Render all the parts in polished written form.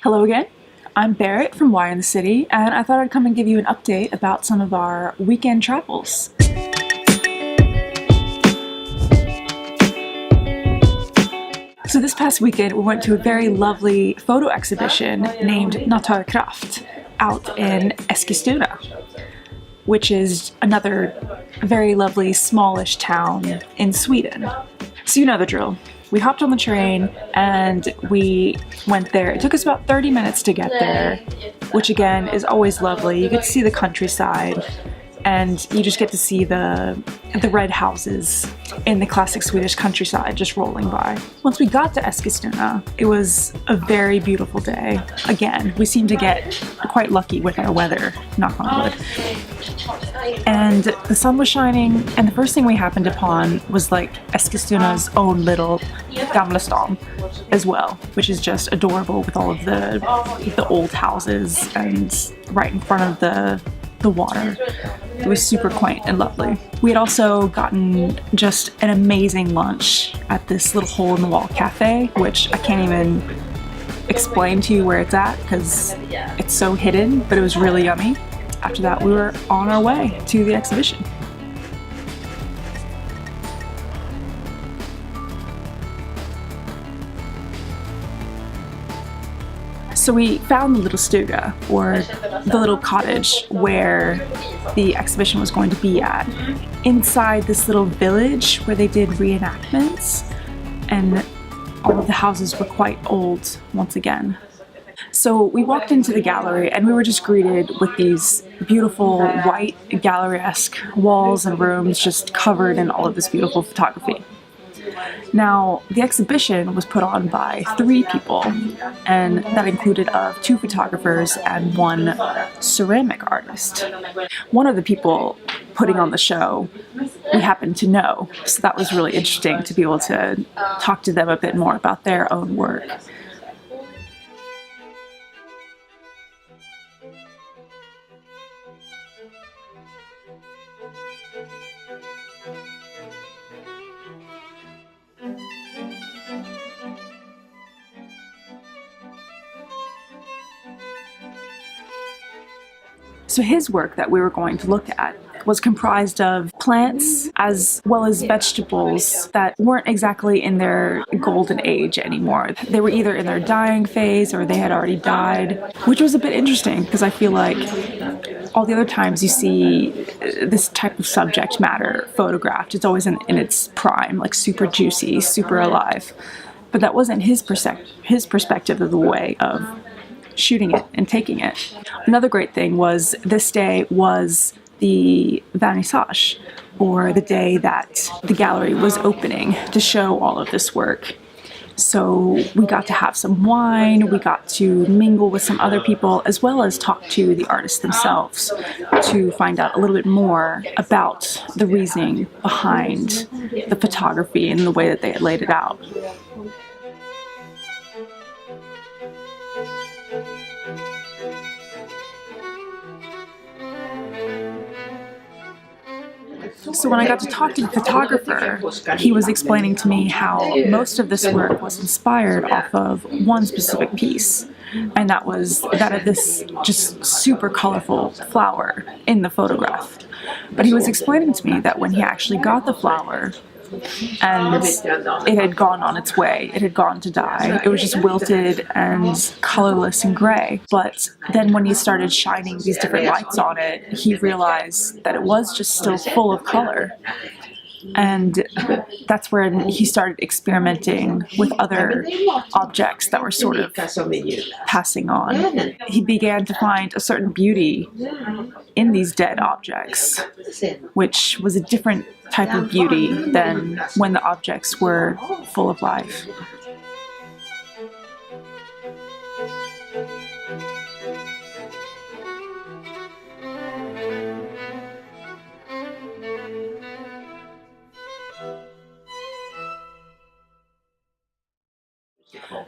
Hello again. I'm Barrett from Why in the City, and I thought I'd come and give you an update about some of our weekend travels. So this past weekend we went to a very lovely photo exhibition named Naturkraft out in Eskilstuna, which is another very lovely smallish town in Sweden. So you know the drill. We hopped on the train and we went there. It took us about 30 minutes to get there, which again is always lovely. You get to see the countryside and you just get to see the red houses in the classic Swedish countryside just rolling by. Once we got to Eskilstuna, it was a very beautiful day. Again, we seemed to get quite lucky with our weather, knock on wood. And the sun was shining, and the first thing we happened upon was like Eskilstuna's own little Gamla stan as well, which is just adorable with all of the old houses and right in front of the water. It was super quaint and lovely. We had also gotten just an amazing lunch at this little hole-in-the-wall cafe, which I can't even explain to you where it's at because it's so hidden, but it was really yummy. After that, we were on our way to the exhibition. So we found the little stuga, or the little cottage where the exhibition was going to be at, inside this little village where they did reenactments, and all of the houses were quite old once again. So we walked into the gallery and we were just greeted with these beautiful white gallery-esque walls and rooms just covered in all of this beautiful photography. Now, the exhibition was put on by 3 people, and that included 2 photographers and 1 ceramic artist. One of the people putting on the show we happened to know, so that was really interesting to be able to talk to them a bit more about their own work. So his work that we were going to look at was comprised of plants as well as vegetables that weren't exactly in their golden age anymore. They were either in their dying phase or they had already died, which was a bit interesting because I feel like all the other times you see this type of subject matter photographed, it's always in its prime, like super juicy, super alive. But that wasn't his perspective of the way of shooting it and taking it. Another great thing was this day was the vernissage, or the day that the gallery was opening to show all of this work. So we got to have some wine, we got to mingle with some other people, as well as talk to the artists themselves to find out a little bit more about the reasoning behind the photography and the way that they had laid it out. So when I got to talk to the photographer, he was explaining to me how most of this work was inspired off of one specific piece, and that was that of this just super colorful flower in the photograph. But he was explaining to me that when he actually got the flower, and it had gone on its way, it had gone to die. It was just wilted and colorless and gray. But then when he started shining these different lights on it, he realized that it was just still full of color. And that's where he started experimenting with other objects that were sort of passing on. He began to find a certain beauty in these dead objects, which was a different type of beauty than when the objects were full of life.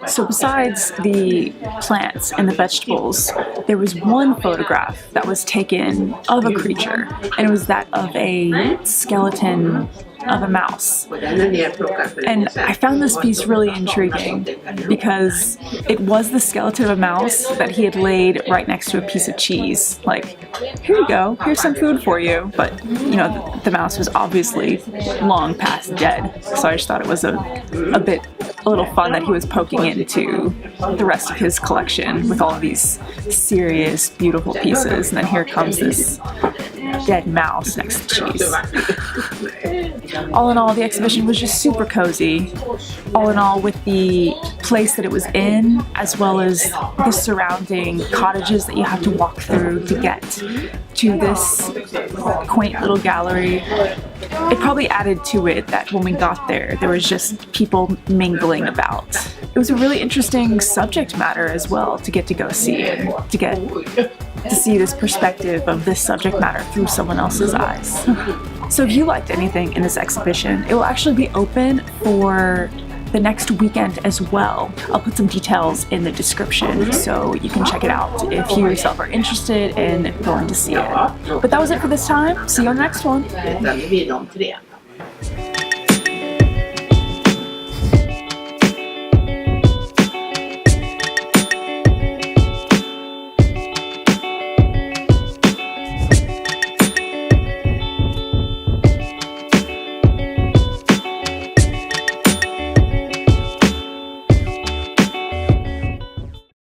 So besides the plants and the vegetables, there was one photograph that was taken of a creature, and it was that of a skeleton of a mouse. And I found this piece really intriguing because it was the skeleton of a mouse that he had laid right next to a piece of cheese. Like, here you go, here's some food for you. But, you know, the mouse was obviously long past dead. So I just thought it was a little fun that he was poking into the rest of his collection with all of these serious, beautiful pieces. And then here comes this dead mouse next to cheese. All in all, the exhibition was just super cozy. All in all, with the place that it was in, as well as the surrounding cottages that you have to walk through to get to this quaint little gallery, it probably added to it that when we got there, there was just people mingling about. It was a really interesting subject matter as well to get to go see, and to get to see this perspective of this subject matter through someone else's eyes. So if you liked anything in this exhibition, it will actually be open for the next weekend as well. I'll put some details in the description so you can check it out if you yourself are interested in going to see it. But that was it for this time. See you on the next one.